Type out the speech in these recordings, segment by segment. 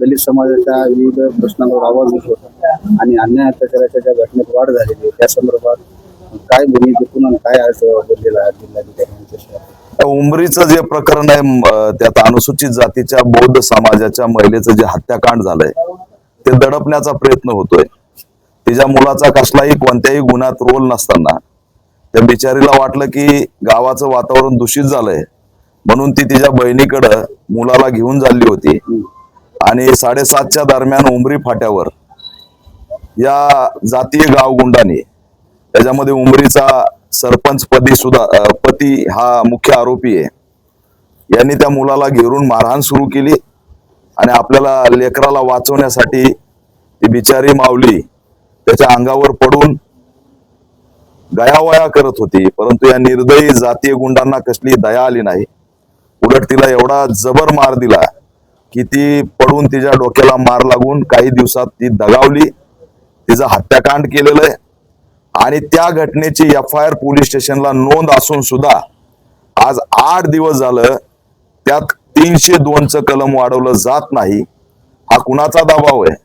दलित समाजाच्या विविध प्रश्नांवर आवाज उठवतात आणि अन्याय अत्याचाराच्या ज्या घटनेत वाढ झालेली आहे त्या संदर्भात काय भूमिकेतून आणि काय आज बोललेला आहे जिल्हाधिकारी? उमरीचं जे प्रकरण आहे त्यात अनुसूचित जातीच्या बौद्ध समाजाच्या महिलेचं जे हत्याकांड झालंय ते दडपण्याचा प्रयत्न होतोय. तिच्या मुलाचा कसलाही कोणत्याही गुन्ह्यात रोल नसताना त्या बिचारीला वाटलं की गावाचं वातावरण दूषित झालंय म्हणून ती तिच्या बहिणीकडं मुलाला घेऊन चालली होती आणि 7:30च्या दरम्यान उमरी फाट्यावर या जातीय गावगुंडांनी, त्याच्यामध्ये उमरीचा सरपंच पती हा मुख्य आरोपी आहे, यांनी त्या मुलाला घेरून मारहाण सुरू केली आणि आपल्याला लेकराला वाचवण्यासाठी ती बिचारी माऊली त्याच्या अंगावर पडून गयावया करत होती. परंतु या निर्दयी जातीय गुंडांना कसली दया आली नाही. उलट तिला एवढा जबर मार दिला की ती पडून तिच्या डोक्याला मार लागून काही दिवसात ती दगावली. तिचा हत्याकांड केलेलं आहे आणि त्या घटनेची FIR पोलीस स्टेशनला नोंद असून सुद्धा आज 8 दिवस झालं त्यात 302चं कलम वाढवलं जात नाही. हा कुणाचा दबाव आहे?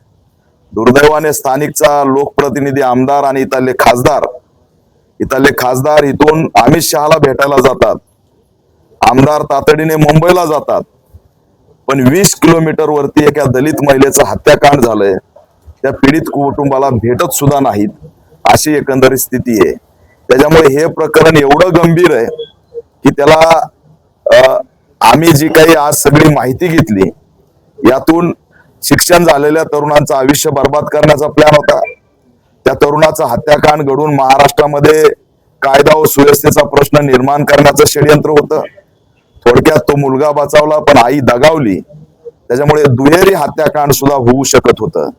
दुर्दैवाने स्थानिकचा लोकप्रतिनिधी आमदार आणि इथले खासदार इथून अमित शहाला भेटायला जातात, आमदार तातडीने मुंबईला जातात, पण 20 किलोमीटर वरती एका दलित महिलेचं हत्याकांड झालंय त्या पीडित कुटुंबाला भेटत सुद्धा नाहीत. अशी एकंदरीत स्थिती आहे. त्याच्यामुळे हे प्रकरण एवढं गंभीर आहे की त्याला आम्ही जी काही आज सगळी माहिती घेतली यातून शिक्षण झालेल्या तरुणांचं आयुष्य बर्बाद करण्याचा प्लॅन होता. त्या तरुणाचा हत्याकांड घडून महाराष्ट्रामध्ये कायदा व सुव्यवस्थेचा प्रश्न निर्माण करण्याचं षडयंत्र होतं. थोडक्यात तो मुलगा बचावला पण आई दगावली. त्याच्यामुळे दुहेरी हत्याकांड सुद्धा होऊ शकत होतं.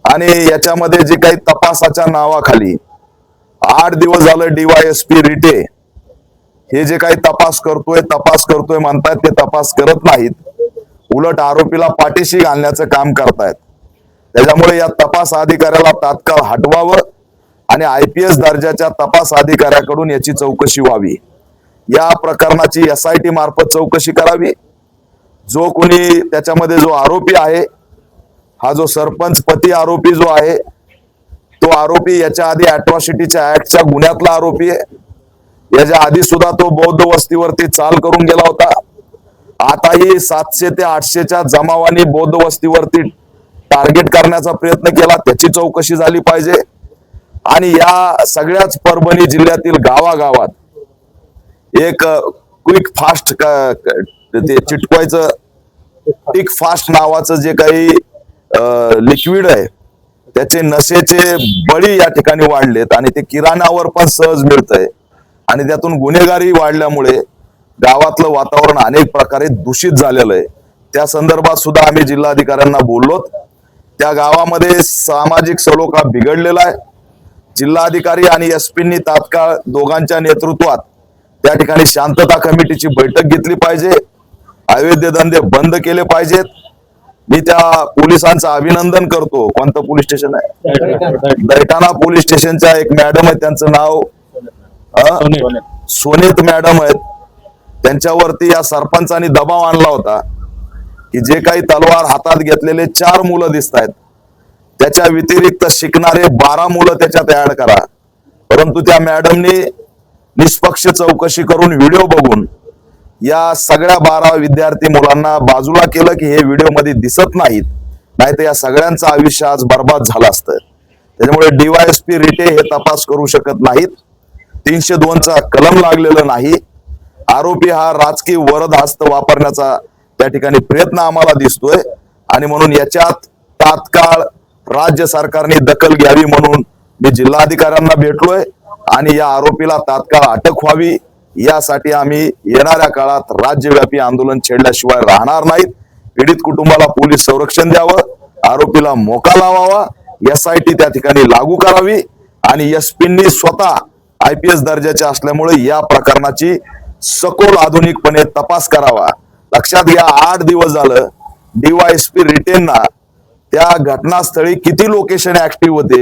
आणि याच्यामध्ये जे काही तपासाच्या नावाखाली 8 दिवस झालं DYSP रिटे हे जे काही तपास करतोय म्हणतात ते तपास करत नाहीत. उलट आरोपीला पाठीशी घालण्याचं काम करतायत. त्याच्यामुळे या तपास अधिकाऱ्याला तात्काळ हटवावं आणि IPS दर्जाच्या तपास अधिकाऱ्याकडून याची चौकशी व्हावी. या प्रकरणाची SIT मार्फत चौकशी करावी. जो कोणी त्याच्यामध्ये जो आरोपी आहे, हा जो सरपंच पती आरोपी जो आहे, तो आरोपी याच्या आधी अॅट्रॉसिटीच्या ऍक्टच्या गुन्ह्यातला आरोपी आहे. याच्या आधी सुद्धा तो बौद्ध वस्तीवरती चाल करून गेला होता. आताही 700 ते 800च्या जमावानी बौद्ध वस्तीवरती टार्गेट करण्याचा प्रयत्न केला. त्याची चौकशी झाली पाहिजे. आणि या सगळ्याच परभणी जिल्ह्यातील गावागावात एक क्विक फास्ट ते चिटकवायचं टिक फास्ट नावाचं जे काही लिक्विड आहे त्याचे नशेचे बळी या ठिकाणी वाढलेत आणि ते किराणावर पण सहज मिळतंय आणि त्यातून गुन्हेगारी वाढल्यामुळे गावातलं वातावरण अनेक प्रकारे दूषित झालेलं आहे. त्या संदर्भात सुद्धा आम्ही जिल्हाधिकाऱ्यांना बोललोत. त्या गावामध्ये सामाजिक सलोखा बिघडलेला आहे. जिल्हाधिकारी आणि SP तात्काळ दोघांच्या नेतृत्वात त्या ठिकाणी शांतता कमिटीची बैठक घेतली पाहिजे. अवैध धंदे बंद केले पाहिजेत. मी त्या पोलिसांचं अभिनंदन करतो. कोणतं पोलीस स्टेशन आहे? दैठाणा पोलीस स्टेशनच्या एक मॅडम आहे, त्यांचं नाव सोनेत मॅडम आहेत. त्यांच्यावरती या सरपंचांनी दबाव आणला होता की जे काही तलवार हातात घेतलेले 4 मुलं दिसत आहेत त्याच्या व्यतिरिक्त शिकणारे 12 मुलं त्याच्यात ऍड करा. परंतु त्या मॅडमनी निष्पक्ष चौकशी करून व्हिडिओ बघून या सगळ्या 12 विद्यार्थी मुलांना बाजूला केलं की हे व्हिडिओ मध्ये दिसत नाहीत, नाहीतर या सगळ्यांचं आयुष्य आज बर्बाद झालं असतं. त्याच्यामुळे DYSP रिटे हे तपास करू शकत नाहीत. 302चा कलम लागलेलं नाही. आरोपी हा राजकीय वरदहस्त वापरण्याचा त्या ठिकाणी प्रयत्न आम्हाला दिसतोय आणि म्हणून याच्यात तात्काळ राज्य सरकारने दखल घ्यावी म्हणून मी जिल्हाधिकाऱ्यांना भेटलोय आणि या आरोपीला तात्काळ अटक व्हावी यासाठी आम्ही येणाऱ्या काळात राज्यव्यापी आंदोलन छेडल्याशिवाय राहणार नाहीत. पीडित कुटुंबाला पोलीस संरक्षण द्यावं, आरोपीला मोका लावावा, SIT त्या ठिकाणी लागू करावी आणि SP स्वतः IPS दर्जाचे असल्यामुळे या प्रकरणाची सखोल आधुनिकपणे तपास करावा. लक्षात घ्या, 8 दिवस झालं DYSP रिटेनना त्या घटनास्थळी किती लोकेशन ऍक्टिव्ह होते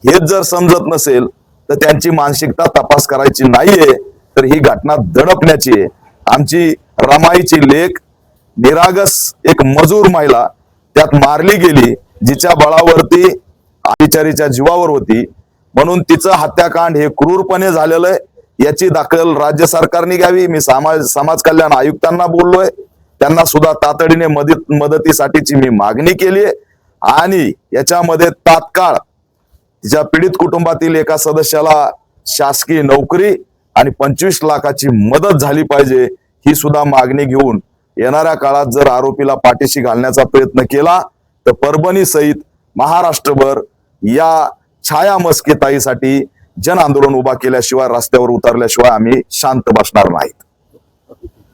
हेच जर समजत नसेल तर त्यांची मानसिकता तपास करायची नाहीये, तर ही घटना दडपण्याची आहे. आमची रमाईची लेक निरागस एक मजूर महिला त्यात मारली गेली, जिच्या बळावरती बिचारीच्या जीवावर होती, म्हणून तिचं हत्याकांड हे क्रूरपणे झालेलं आहे. याची दखल राज्य सरकारने घ्यावी. मी समाज कल्याण आयुक्तांना बोललोय, त्यांना सुद्धा तातडीने मदतीसाठीची मी मागणी केली आहे. आणि याच्यामध्ये तात्काळ तिच्या पीडित कुटुंबातील एका सदस्याला शासकीय नोकरी आणि 25 लाखाची मदत झाली पाहिजे, ही सुद्धा मागणी घेऊन येणाऱ्या काळात जर आरोपीला पाठीशी घालण्याचा प्रयत्न केला तर परभणी सहित महाराष्ट्रभर या छाया मस्के ताईसाठी जन आंदोलन उभा केल्याशिवाय, रस्त्यावर उतरल्याशिवाय आम्ही शांत बसणार नाहीत.